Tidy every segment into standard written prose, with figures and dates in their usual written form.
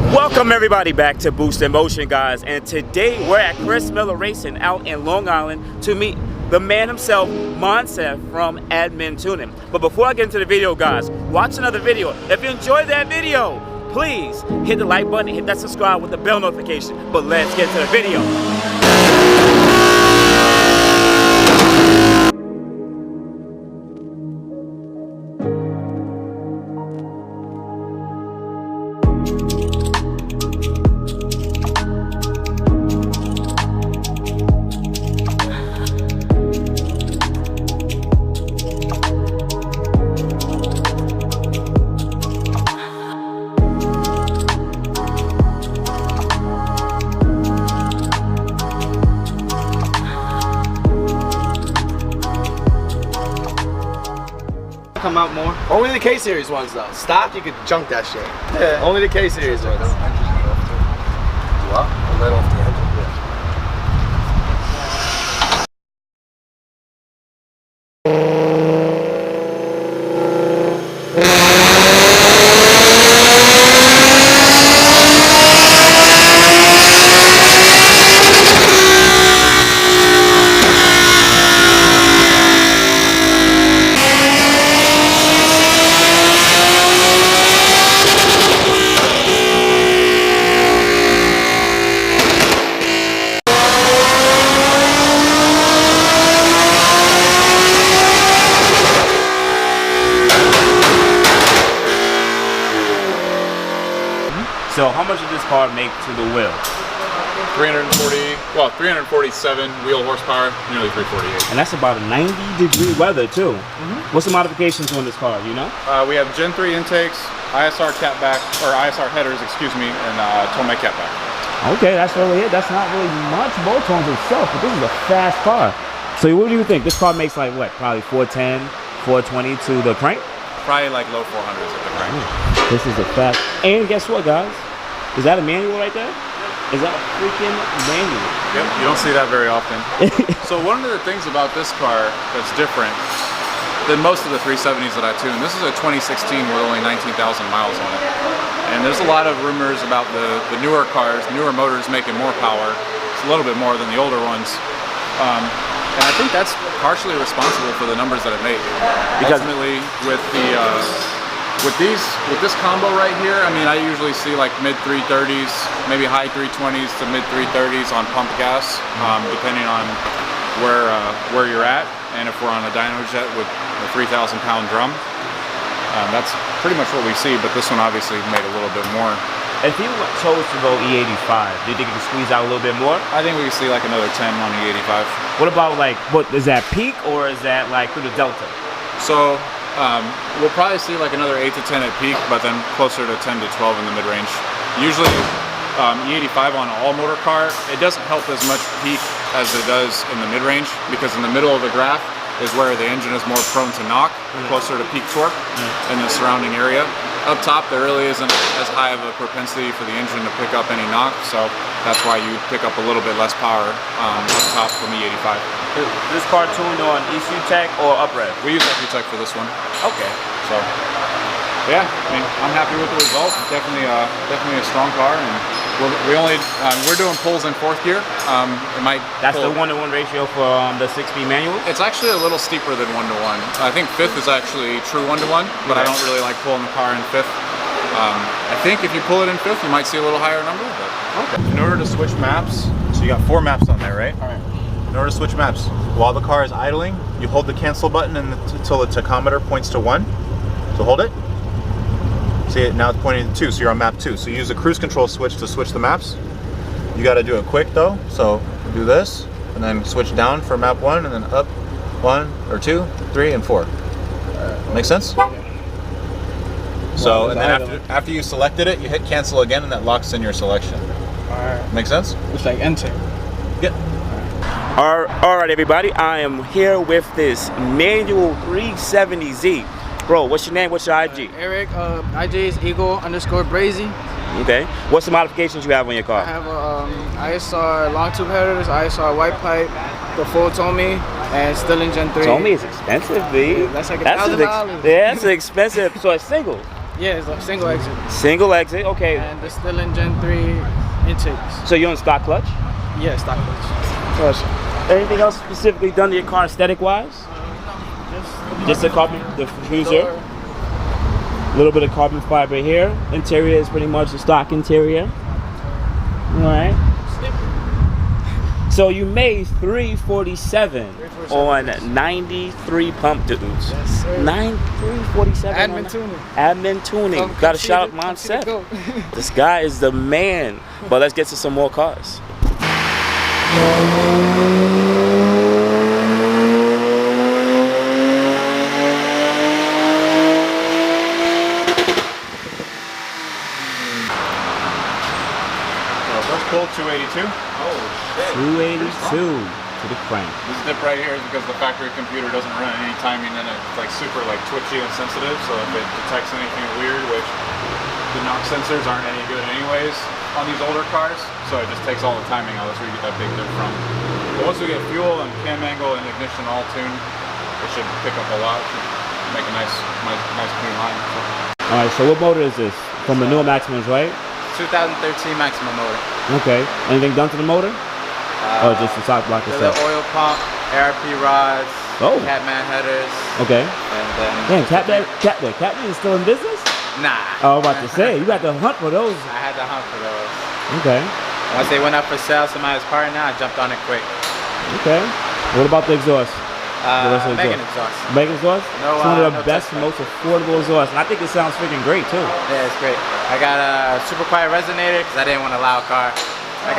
Welcome everybody back to Boost in Motion, guys, and today we're at Chris Miller Racing out in Long Island to meet the man himself, Moncef from ADMINTUNING. But before I get into the video, guys, watch another video. If you enjoyed that video, please hit the like button, hit that subscribe with the bell notification. But let's get to the video. Come out more. Only the K-Series ones though. Stock, you could junk that shit. Yeah. Only the K-Series ones. What? Let off the engine. So how much did this car make to the wheel? 347 wheel horsepower, nearly 348. And that's about a 90-degree weather too. What's the modifications on this car, you know? We have Gen 3 intakes, ISR CATBACK, or ISR headers, excuse me, and Tomei CATBACK. Okay, that's really it. That's not really much bolt-ons itself, but this is a fast car. So what do you think? This car makes like what? Probably 410, 420 to the crank? Probably like low 400s at the crank. This is a fast. And guess what, guys? Is that a manual right there? Is that a freaking manual? Yep, you don't see that very often. So one of the things about this car that's different than most of the 370s that I tune, this is a 2016 with only 19,000 miles on it. And there's a lot of rumors about the newer cars, newer motors making more power. It's a little bit more than the older ones. And I think that's partially responsible for the numbers that it made. Because ultimately, with this combo right here, I mean, I usually see like mid 330s, maybe high 320s to mid 330s on pump gas, depending on where you're at. And if we're on a dyno jet with a 3,000 pound drum, that's pretty much what we see. But this one obviously made a little bit more. If you chose to go E85, do you think you can squeeze out a little bit more? I think we can see like another 10 on E85. What about like, what is that, peak, or is that like through the delta? So we'll probably see like another 8 to 10 at peak, but then closer to 10 to 12 in the mid-range. Usually E85 on an all-motor car, it doesn't help as much peak as it does in the mid-range, because in the middle of the graph is where the engine is more prone to knock, closer to peak torque in the surrounding area. Up top, there really isn't as high of a propensity for the engine to pick up any knock, so that's why you pick up a little bit less power up top from E85. Is this car tuned on ECU Tech or uprev? We use ECU Tech for this one. Okay. So, yeah, I mean, I'm happy with the result. Definitely a strong car, and we're doing pulls in 4th gear. That's the 1-to-1 ratio for the 6-speed manual? It's actually a little steeper than 1-to-1. I think 5th is actually true 1-to-1, but I don't really like pulling the car in 5th. I think if you pull it in 5th, you might see a little higher number. But okay. In order to switch maps, so you got 4 maps on there, right? All right. In order to switch maps, while the car is idling, you hold the cancel button until the tachometer points to 1. So hold it. See it, now it's pointing to 2, so you're on map 2. So you use the cruise control switch to switch the maps. You got to do it quick though, so do this, and then switch down for map 1, and then up 1 or 2, 3, and 4. Make sense? So, and then after you selected it, you hit cancel again, and that locks in your selection. Alright. Make sense? It's like enter. Good. Alright everybody, I am here with this manual 370Z. Bro, what's your name? What's your IG? Eric, IG is Eagle_Brazy. Okay. What's the modifications you have on your car? I have ISR long tube headers, ISR YPIPE, the full Tomei, and STILLEN Gen 3. Tomei is expensive, B. That's like $1,000. Yeah, that's expensive. So it's single. Yeah, it's like single exit. Single exit, okay. And the STILLEN Gen 3 intakes. So you're on stock clutch? Yeah, stock clutch. Anything else specifically done to your car aesthetic-wise? Just the carbon, the diffuser. A little bit of carbon fiber here. Interior is pretty much the stock interior. All right. So you made 347 on 93 pump dudes. Yes, sir. 347. Admin tuning. Admin tuning. Got to shout out moncef. This guy is the man. But let's get to some more cars. Pull 282. Oh shit. 282 to the crank. This dip right here is because the factory computer doesn't run any timing in it. It's like super like twitchy and sensitive, so if it detects anything weird, which the knock sensors aren't any good anyways on these older cars, so it just takes all the timing out. That's where you get that big dip from. But once we get fuel and cam angle and ignition all tuned, it should pick up a lot. Should make a nice clean line. So. All right, so what motor is this? From the newer Maximas, right? 2013 Maxima motor. Okay. Anything done to the motor? Or just the side block The itself? oil pump, ARP rods, Oh. Catman headers, Okay. and then... Damn, CATBACK is still in business? Nah. Oh, I was about to say, you got to hunt for those. I had to hunt for those. Okay. Once they went up for sale, somebody was parting out, I jumped on it quick. Okay. What about the exhaust? MEGEN exhaust. MEGEN exhaust? No, it's one of the no best and most affordable exhausts. And I think it sounds freaking great too. Yeah, it's great. I got a super quiet resonator because I didn't want a loud car. I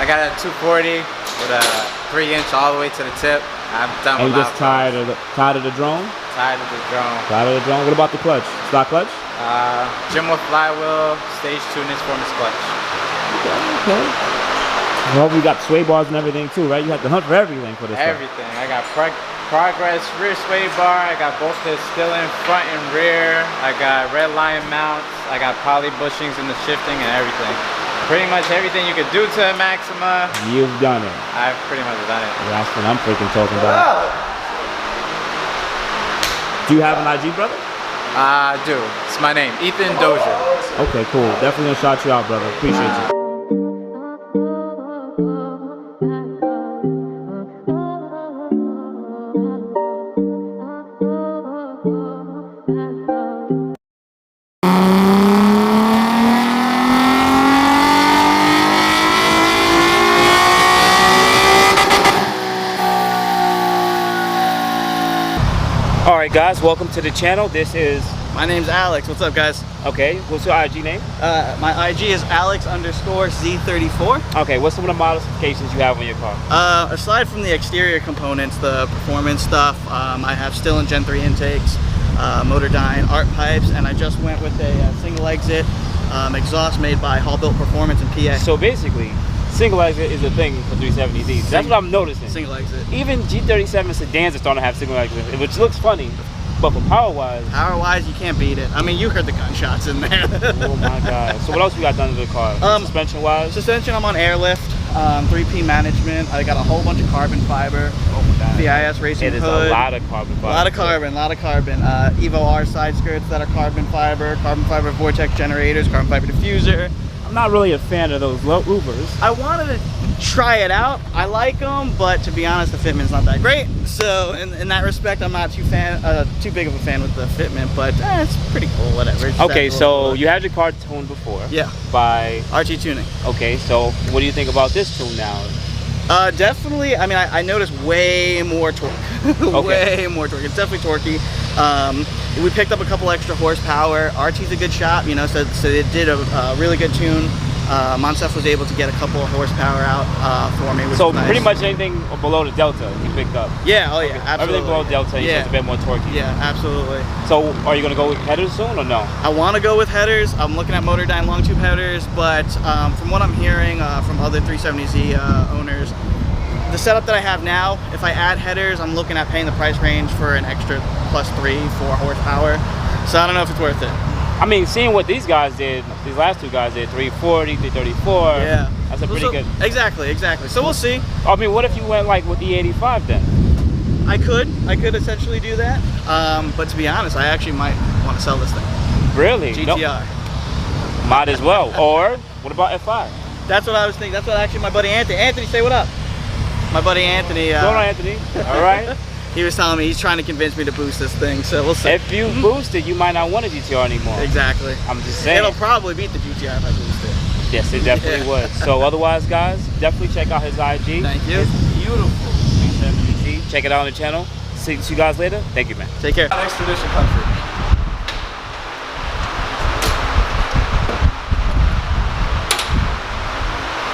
got a 240 with a 3-inch all the way to the tip. I'm done And with you just tired of the drone? Tired of the drone. Tired of the drone? What about the clutch? Stock clutch? Jimmo flywheel, stage 2-inch formus clutch. Okay. Well, we got sway bars and everything too, right? You have to hunt for everything for this Everything. I got progress rear sway bar. I got both the STILLEN front and rear. I got red line mounts. I got poly bushings in the shifting and everything. Pretty much everything you could do to a Maxima. You've done it. I've pretty much done it. That's what I'm freaking talking about. Do you have an IG, brother? I do. It's my name, Ethan Dozier. Okay, cool. Definitely gonna shout you out, brother. Appreciate you. Alright guys, welcome to the channel. This is... My name's Alex. What's up, guys? Okay, what's your IG name? My IG is Alex_Z34. Okay, what's some of the modifications you have on your car? Aside from the exterior components, the performance stuff, I have STILLEN Gen 3 intakes, motor dyno, ART pipes, and I just went with a single exit exhaust made by Hall Built Performance in PA. So basically, single exit is a thing for 370Zs. That's what I'm noticing. Single exit. Even G37 sedans are starting to have single exit, which looks funny, but for power-wise... Power-wise, you can't beat it. I mean, you heard the gunshots in there. Oh my God. So what else we got done to the car? Suspension-wise? Suspension, I'm on airlift, 3P management. I got a whole bunch of carbon fiber. Oh my God. VIS racing It is hood. a lot of carbon fiber. A lot of carbon. Evo R side skirts that are carbon fiber vortex generators, carbon fiber diffuser. I'm not really a fan of those low Ubers. I wanted to try it out. I like them, but to be honest, the fitment's not that great. So in that respect, I'm not too big of a fan with the fitment, but it's pretty cool, whatever. Okay, so you had your car tuned before. Yeah. By? RT Tuning. Okay, so what do you think about this tune now? Definitely, I mean, I noticed way more torque. Okay. Way more torque. It's definitely torquey. We picked up a couple extra horsepower. RT's a good shop, you know, so it did a really good tune. moncef was able to get a couple of horsepower out for me. So nice. pretty much anything below the Delta you picked up? Yeah, oh yeah, absolutely. Everything below Delta you said it's a bit more torquey? Yeah, absolutely. So are you going to go with headers soon or no? I want to go with headers. I'm looking at motor dyno long tube headers, but from what I'm hearing from other 370Z owners, the setup that I have now, if I add headers, I'm looking at paying the price range for an extra plus 3-4 horsepower. So I don't know if it's worth it. I mean, seeing what these guys did, these last two guys did, 340, 334. Yeah. That's a pretty good. Exactly. So we'll see. I mean, what if you went like with the 85 then? I could essentially do that. But to be honest, I actually might want to sell this thing. Really? GTR. Nope. Might as well. Or what about F5? That's what I was thinking. That's what actually my buddy Anthony. Anthony, say what up. My buddy Anthony. Go on, Anthony. All right. He was telling me he's trying to convince me to boost this thing, so we'll see. If you boost it, you might not want a GTR anymore. Exactly. I'm just saying. It'll probably beat the GTR if I boost it. Yes, it definitely would. So otherwise, guys, definitely check out his IG. Thank you. It's beautiful. Check it out on the channel. See you guys later. Thank you, man. Take care. Expedition country.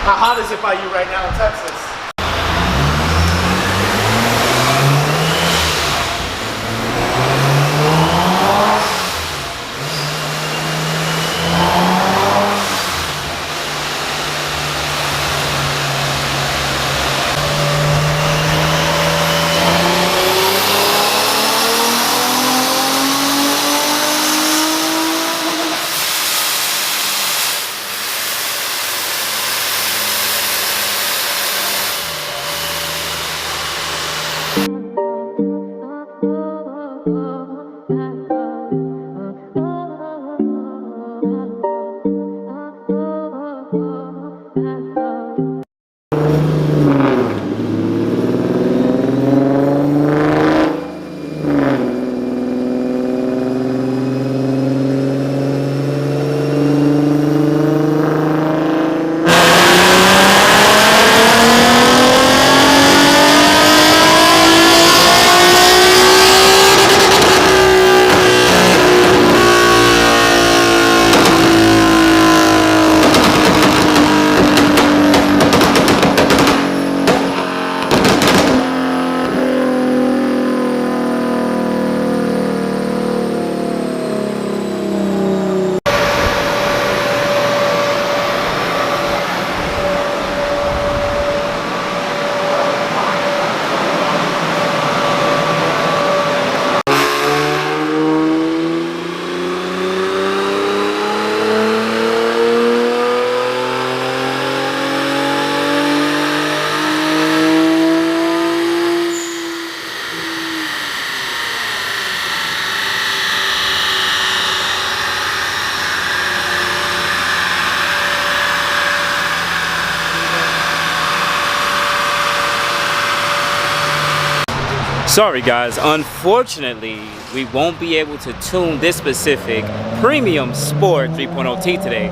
How hot is it by you right now in Texas? Sorry guys, unfortunately we won't be able to tune this specific premium sport 3.0T today.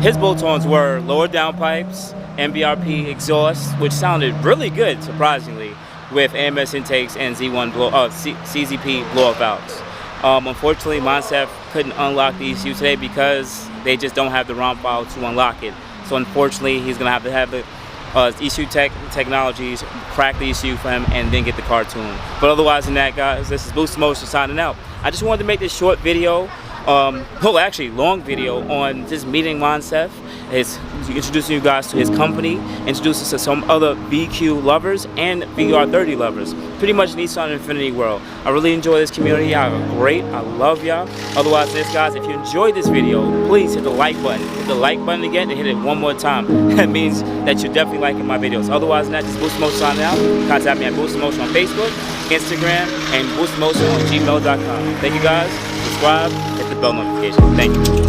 His bolt-ons were lower downpipes, MBRP exhaust, which sounded really good surprisingly, with AMS intakes and CZP blow-up valves. Unfortunately, moncef couldn't unlock the ECU today because they just don't have the ROM file to unlock it. So unfortunately, he's gonna have the ECU technologies crack the ECU for him and then get the car tuned. But otherwise than that, guys, this is BoostinMotion signing out. I just wanted to make this short video, actually long video on just meeting moncef. It's introducing you guys to his company, introducing us to some other VQ lovers and VR30 lovers. Pretty much Nissan Infinity world. I really enjoy this community. Y'all are great. I love y'all. Otherwise, this guys, if you enjoyed this video, please hit the like button. Hit the like button again and hit it one more time. That means that you're definitely liking my videos. Otherwise than that, just BoostinMotion signing out. Contact me at BoostinMotion on Facebook, Instagram, and BoostinMotion on gmail.com. Thank you guys. Subscribe, hit the bell notification. Thank you.